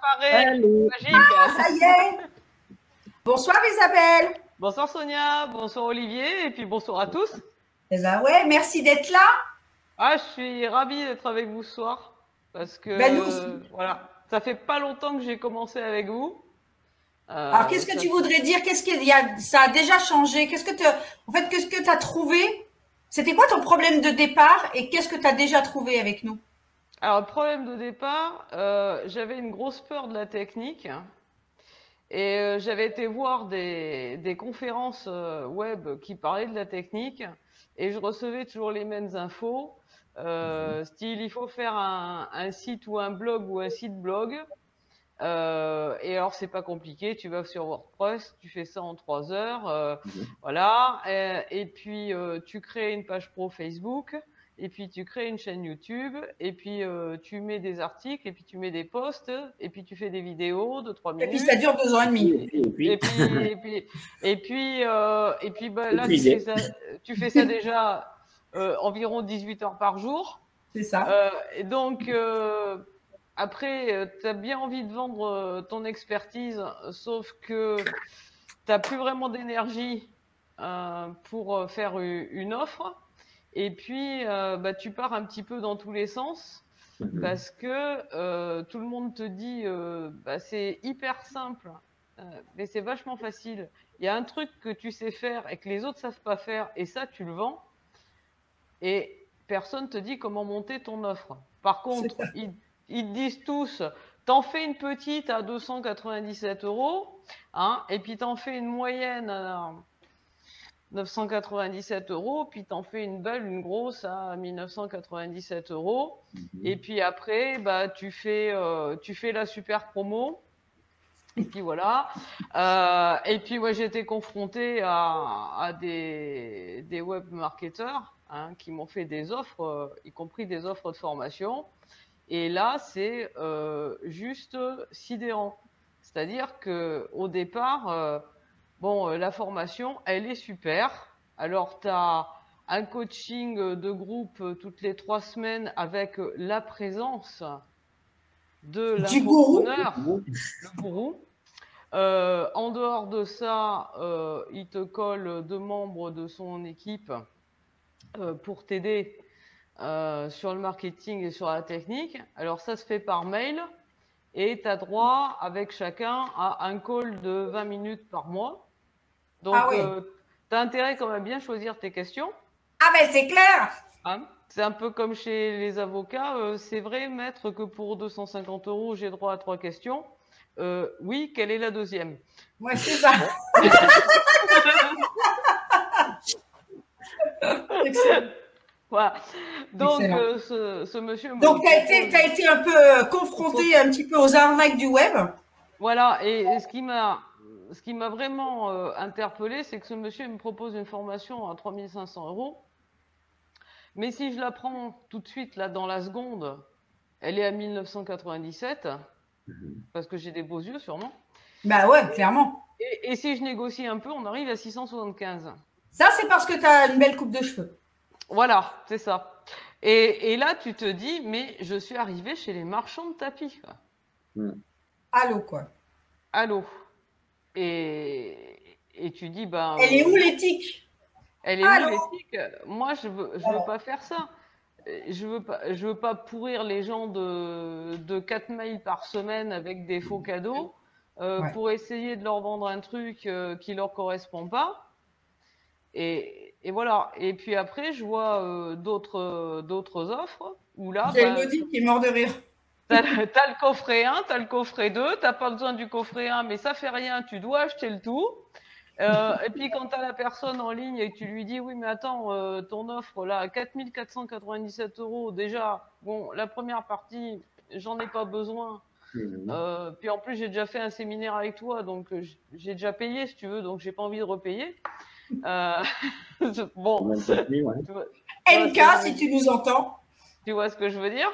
apparaît. Allô. Magique. Ça y est. Bonsoir Isabelle. Bonsoir Sonia, bonsoir Olivier, et puis bonsoir à tous. Eh ben ouais, merci d'être là. Ah, je suis ravie d'être avec vous ce soir, parce Ben nous aussi. que, voilà, ça fait pas longtemps que j'ai commencé avec vous. Alors qu'est-ce que Ça tu voudrais dire? Qu'est-ce qu'il y a? Ça a déjà changé. Qu'est-ce que tu as trouvé? C'était quoi ton problème de départ et qu'est-ce que tu as déjà trouvé avec nous? Alors, le problème de départ, j'avais une grosse peur de la technique et j'avais été voir des conférences web qui parlaient de la technique et je recevais toujours les mêmes infos. Style, il faut faire un site ou un blog ou un site blog. Et alors, c'est pas compliqué, tu vas sur WordPress, tu fais ça en 3 heures, voilà. Et puis, tu crées une page pro Facebook, et puis tu crées une chaîne YouTube, et puis tu mets des articles, et puis tu mets des posts, et puis tu fais des vidéos de 3 Et puis minutes. ça dure 2 ans et demi. Et puis bah, là, tu fais ça déjà environ 18 heures par jour. C'est ça. Et donc, après, tu as bien envie de vendre ton expertise, sauf que tu n'as plus vraiment d'énergie pour faire une offre. Et puis, bah, tu pars un petit peu dans tous les sens parce que tout le monde te dit bah, c'est hyper simple, mais c'est vachement facile. Il y a un truc que tu sais faire et que les autres savent pas faire, et ça, tu le vends. Et personne te dit comment monter ton offre. Par contre, ils te disent tous, t'en fais une petite à 297 euros, hein, et puis t'en fais une moyenne à 997 euros, puis t'en fais une belle, une grosse à 1997 euros. Et puis après, bah, tu fais la super promo. Et puis voilà. Et puis moi, j'ai été confrontée à des web marketeurs qui m'ont fait des offres, y compris des offres de formation. Et là, c'est juste sidérant. C'est-à-dire que au départ, bon, la formation, elle est super. Alors, tu as un coaching de groupe toutes les 3 semaines avec la présence de Du gourou. l'infopreneur, le gourou. En dehors de ça, il te colle 2 membres de son équipe pour t'aider sur le marketing et sur la technique. Alors ça se fait par mail et tu as droit avec chacun à un call de 20 minutes par mois. Donc Ah oui. tu as intérêt quand même bien choisir tes questions. Ah ben c'est clair. Hein, c'est un peu comme chez les avocats. C'est vrai, maître, que pour 250 euros, j'ai droit à 3 questions. Oui, quelle est la deuxième? Ouais, c'est ça. Excellent. Voilà. Donc, Excellent. ce monsieur. Donc t'as été un peu confronté un petit peu aux arnaques du web. Voilà. Et ce qui m'a vraiment interpellé, c'est que ce monsieur me propose une formation à 3500 euros. Mais si je la prends tout de suite, là, dans la seconde, elle est à 1997, parce que j'ai des beaux yeux, sûrement. Bah ouais, clairement. Et si je négocie un peu, on arrive à 675. Ça, c'est parce que tu as une belle coupe de cheveux. Voilà, c'est ça. Et là, tu te dis, mais je suis arrivée chez les marchands de tapis. Allô, quoi. Allô. Et tu dis, ben. Elle est où l'éthique? Elle est où l'éthique? Moi, je veux pas faire ça. Je veux pas pourrir les gens de 4 mails par semaine avec des faux cadeaux pour essayer de leur vendre un truc qui leur correspond pas. Et voilà. Et puis après, je vois d'autres offres où là, J'ai Elodie qui est mort de rire. T'as le coffret 1, t'as le coffret 2, t'as pas besoin du coffret 1, mais ça fait rien, tu dois acheter le tout. Et puis quand t'as la personne en ligne et que tu lui dis oui mais attends, ton offre là à 4497 euros, déjà, bon, la première partie, j'en ai pas besoin. Puis en plus j'ai déjà fait un séminaire avec toi, donc j'ai déjà payé si tu veux, donc j'ai pas envie de repayer. Bon. NK si tu nous entends. Tu vois ce que je veux dire?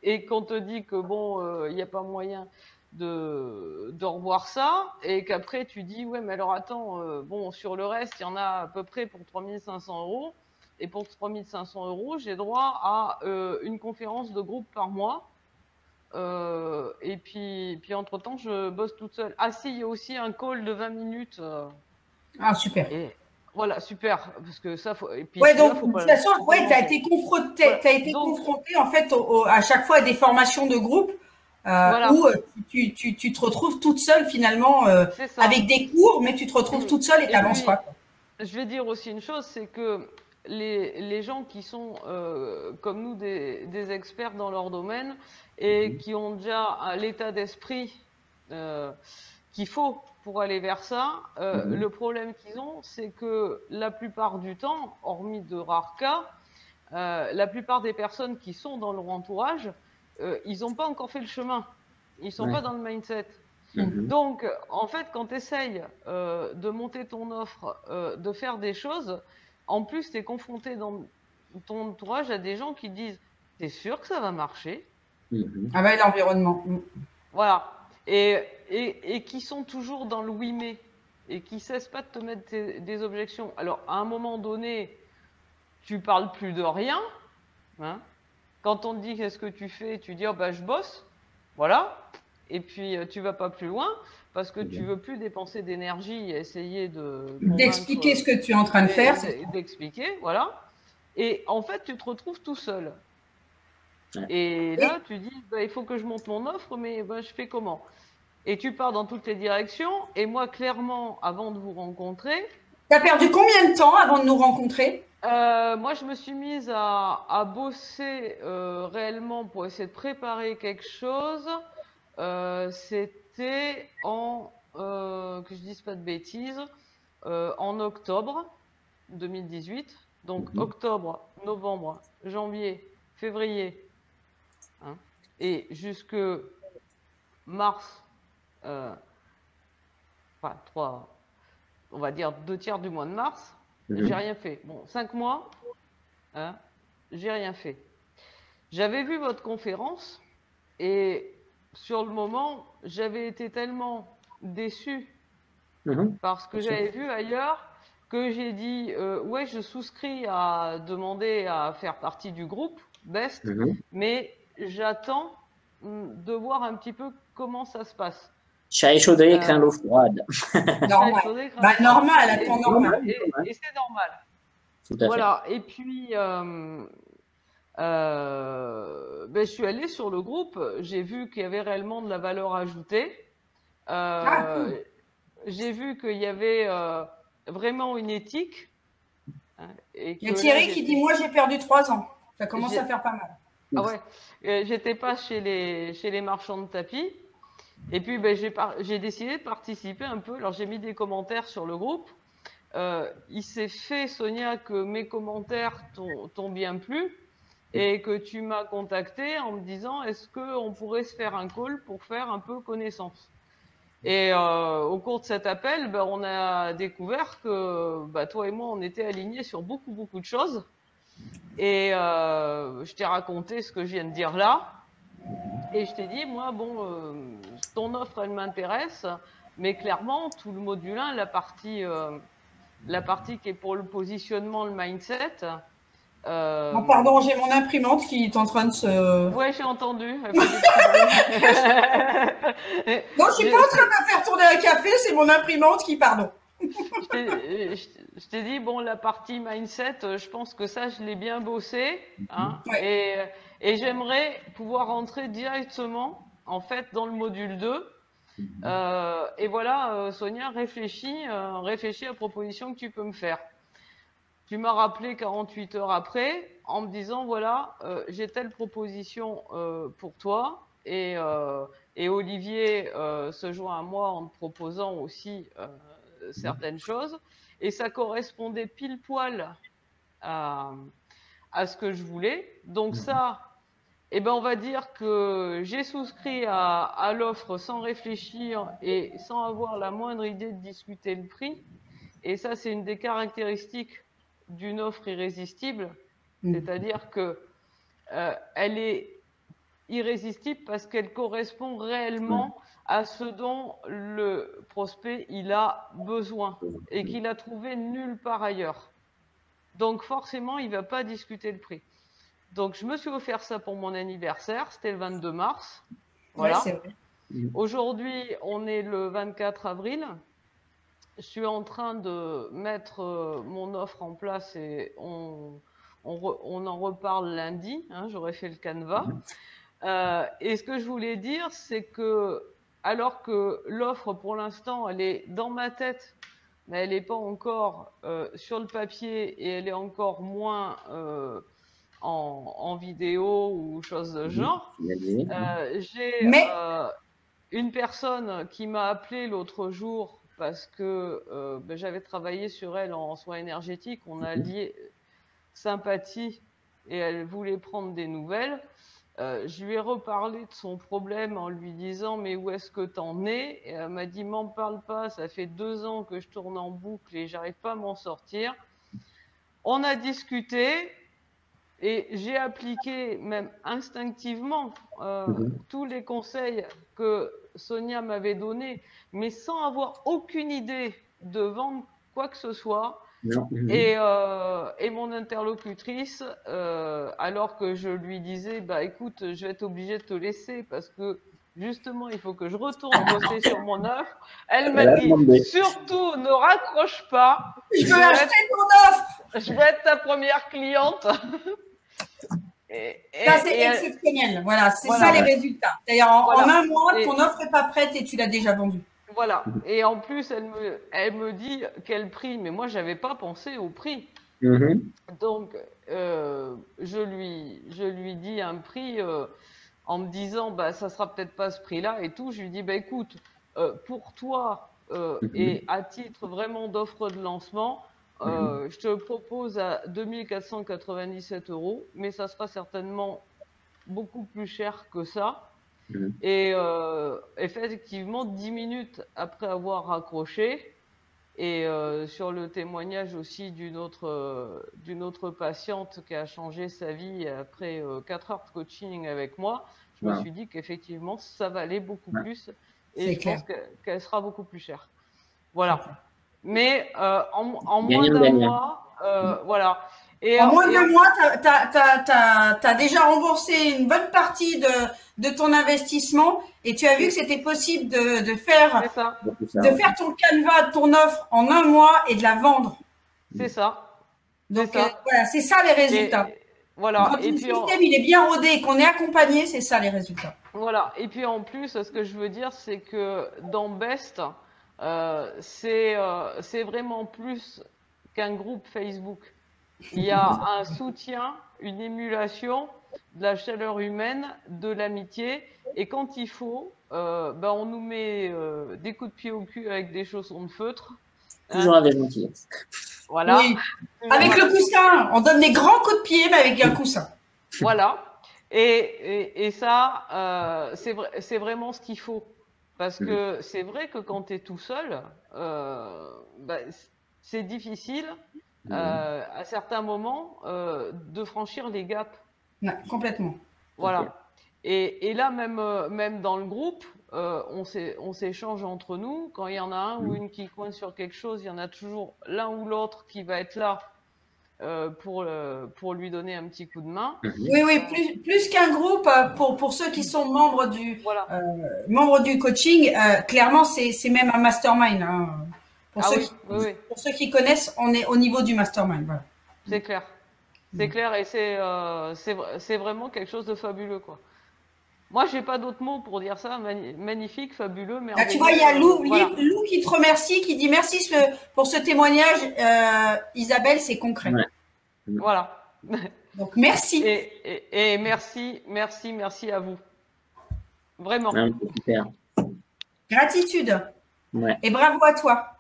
Et qu'on te dit que bon, il n'y a pas moyen de revoir ça, et qu'après tu dis ouais mais alors attends, bon sur le reste il y en a à peu près pour 3500 euros, Et pour 3500 €, j'ai droit à une conférence de groupe par mois. Et puis entre-temps, je bosse toute seule. Ah si, il y a aussi un call de 20 minutes. Ah, super. Et voilà, super. Parce que ça, et puis Ouais, celui-là, donc, de toute façon, ouais, tu as été confronté, Voilà. Donc, confronté, en fait, à chaque fois à des formations de groupe, voilà, où tu te retrouves toute seule, finalement, c'est ça. avec des cours, mais tu te retrouves toute seule et Et t'avances puis, pas, quoi. je vais dire aussi une chose, c'est que les gens qui sont comme nous des experts dans leur domaine et qui ont déjà l'état d'esprit qu'il faut pour aller vers ça, le problème qu'ils ont, c'est que la plupart du temps, hormis de rares cas, la plupart des personnes qui sont dans leur entourage, ils n'ont pas encore fait le chemin. Ils ne sont Ouais. pas dans le mindset. Mhm. Donc, en fait, quand tu essayes de monter ton offre, de faire des choses, en plus, tu es confronté dans ton entourage à des gens qui te disent, t'es sûr que ça va marcher? Mhm. Ah ouais, l'environnement. Voilà. Et qui sont toujours dans le oui mais et qui cessent pas de te mettre des objections. Alors, à un moment donné, tu parles plus de rien. Hein. Quand on te dit qu'est-ce que tu fais, tu dis oh, bah, je bosse. Voilà. Et puis, tu vas pas plus loin parce que tu veux plus dépenser d'énergie à essayer de D'expliquer ce convaincre, que tu es en train de faire. d'expliquer. Voilà. Et en fait, tu te retrouves tout seul. Ouais. Et Et là, tu dis, bah, il faut que je monte mon offre, mais bah, je fais comment? Et tu pars dans toutes les directions. Et moi, clairement, avant de vous rencontrer, tu as perdu combien de temps avant de nous rencontrer? moi, je me suis mise à bosser réellement pour essayer de préparer quelque chose. C'était que je dise pas de bêtises, en octobre 2018. Donc Mhm. octobre, novembre, janvier, février, hein, et jusque mars, enfin on va dire 2 tiers du mois de mars, j'ai Mhm. rien fait. Bon, 5 mois, hein, j'ai rien fait. J'avais vu votre conférence et sur le moment, j'avais été tellement déçue Mhm. par ce que Bien sûr. j'avais vu ailleurs que j'ai dit ouais, je souscris à demander à faire partie du groupe Best, Mhm. mais j'attends de voir un petit peu comment ça se passe. Chat échaudé, craint Euh, l'eau froide. Chat Normal. échaudé, craint Bah, l'eau froide. normal, à Et, temps Normal, normal. normal. et c'est normal. Tout à fait. Voilà. Et puis, ben, je suis allée sur le groupe, j'ai vu qu'il y avait réellement de la valeur ajoutée. Ah, cool. J'ai vu qu'il y avait vraiment une éthique, hein, et Il y que a là, Thierry qui dit, moi, j'ai perdu 3 ans. Ça commence à j'ai- faire pas mal. ah ouais, j'étais pas chez les marchands de tapis. Et puis, ben, j'ai décidé de participer un peu. Alors, j'ai mis des commentaires sur le groupe. Il s'est fait, Sonia, que mes commentaires t'ont bien plu et que tu m'as contacté en me disant est-ce qu'on pourrait se faire un call pour faire un peu connaissance. Et au cours de cet appel, ben, on a découvert que ben, toi et moi, on était alignés sur beaucoup, beaucoup de choses. Et je t'ai raconté ce que je viens de dire là. Et je t'ai dit, moi, bon, ton offre, elle m'intéresse, mais clairement, tout le module 1, la partie qui est pour le positionnement, le mindset. Oh, pardon, j'ai mon imprimante qui est en train de se... Ouais, j'ai entendu, elle fait des petits bruits. Non, je suis pas Je en train de faire tourner un café, c'est mon imprimante qui, pardon. je t'ai dit, bon, la partie mindset, je pense que ça, je l'ai bien bossé. Hein, Ouais. et j'aimerais pouvoir rentrer directement, en fait, dans le module 2. Et voilà, Sonia, réfléchis à la proposition que tu peux me faire. Tu m'as rappelé 48 heures après en me disant, voilà, j'ai telle proposition pour toi. Et Olivier se joint à moi en te proposant aussi certaines choses. Et ça correspondait pile poil à, à ce que je voulais. Donc ça, eh ben, on va dire que j'ai souscrit à l'offre sans réfléchir et sans avoir la moindre idée de discuter le prix. Et ça, c'est une des caractéristiques d'une offre irrésistible. C'est-à-dire que elle est irrésistible parce qu'elle correspond réellement à ce dont le prospect il a besoin et qu'il a trouvé nulle part ailleurs. Donc forcément, il ne va pas discuter le prix. Donc je me suis offert ça pour mon anniversaire, c'était le 22 mars. Voilà. Ouais, c'est vrai. Aujourd'hui, on est le 24 avril. Je suis en train de mettre mon offre en place et on en reparle lundi. Hein, j'aurai fait le canevas. Et ce que je voulais dire, c'est que alors que l'offre, pour l'instant, elle est dans ma tête, mais elle n'est pas encore sur le papier et elle est encore moins en vidéo ou choses de genre. J'ai une personne qui m'a appelé l'autre jour parce que j'avais travaillé sur elle en soins énergétiques. On a lié sympathie et elle voulait prendre des nouvelles. Je lui ai reparlé de son problème en lui disant mais où est-ce que t'en es? Et elle m'a dit m'en parle pas, ça fait 2 ans que je tourne en boucle et j'arrive pas à m'en sortir. On a discuté et j'ai appliqué même instinctivement tous les conseils que Sonia m'avait donnés, mais sans avoir aucune idée de vendre quoi que ce soit. Et mon interlocutrice, alors que je lui disais, bah écoute, je vais être obligée de te laisser parce que justement, il faut que je retourne bosser sur mon offre. Elle m'a dit, surtout, ne raccroche pas. Je veux acheter ton offre. Je vais être ta première cliente. Ça, c'est exceptionnel. Voilà, c'est ça les résultats. D'ailleurs, en un mois, ton offre n'est pas prête et tu l'as déjà vendue. Voilà. Et en plus, elle me dit quel prix. Mais moi, je n'avais pas pensé au prix. Donc, je lui dis un prix en me disant, bah, ça sera peut-être pas ce prix-là et tout. Je lui dis, bah, écoute, pour toi et à titre vraiment d'offre de lancement, je te propose à 2497 €, mais ça sera certainement beaucoup plus cher que ça. Et effectivement, 10 minutes après avoir raccroché, et sur le témoignage aussi d'une autre patiente qui a changé sa vie après 4 heures de coaching avec moi, je me suis dit qu'effectivement, ça valait beaucoup plus et je pense qu'elle sera beaucoup plus chère. Voilà. Mais en moins d'un mois, voilà. Et en moins d'un mois, tu as déjà remboursé une bonne partie de ton investissement et tu as vu que c'était possible de faire ton canevas, ton offre en un mois et de la vendre. C'est ça. Donc voilà, c'est ça les résultats. Voilà. Quand le système il est bien rodé et qu'on est accompagné, c'est ça les résultats. Voilà. Et puis en plus, ce que je veux dire, c'est que dans Best, c'est vraiment plus qu'un groupe Facebook. Il y a un soutien, une émulation, de la chaleur humaine, de l'amitié. Et quand il faut, on nous met des coups de pied au cul avec des chaussons de feutre. Toujours avec gentillesse. Voilà. Oui. Avec le coussin. On donne des grands coups de pied, mais avec un coussin. Voilà. Et ça, c'est vraiment ce qu'il faut. Parce que c'est vrai que quand tu es tout seul, c'est difficile à certains moments de franchir les gaps. Ouais, complètement. Voilà. Okay. Et là, même dans le groupe, on s'échange entre nous. Quand il y en a un ou une qui coince sur quelque chose, il y en a toujours l'un ou l'autre qui va être là pour lui donner un petit coup de main. Oui, plus qu'un groupe, pour ceux qui sont membres du coaching, clairement, c'est même un mastermind. Hein. Pour ceux qui connaissent, on est au niveau du mastermind. Voilà. C'est clair. C'est clair et c'est vraiment quelque chose de fabuleux, quoi. Moi, j'ai pas d'autres mots pour dire ça. Magnifique, fabuleux, merveilleux. Là, tu vois, il y a Lou qui te remercie, qui dit merci pour ce témoignage. Isabelle, c'est concret. Ouais. Voilà. Donc, merci. Et merci à vous. Vraiment. Ouais, super. Gratitude. Ouais. Et bravo à toi.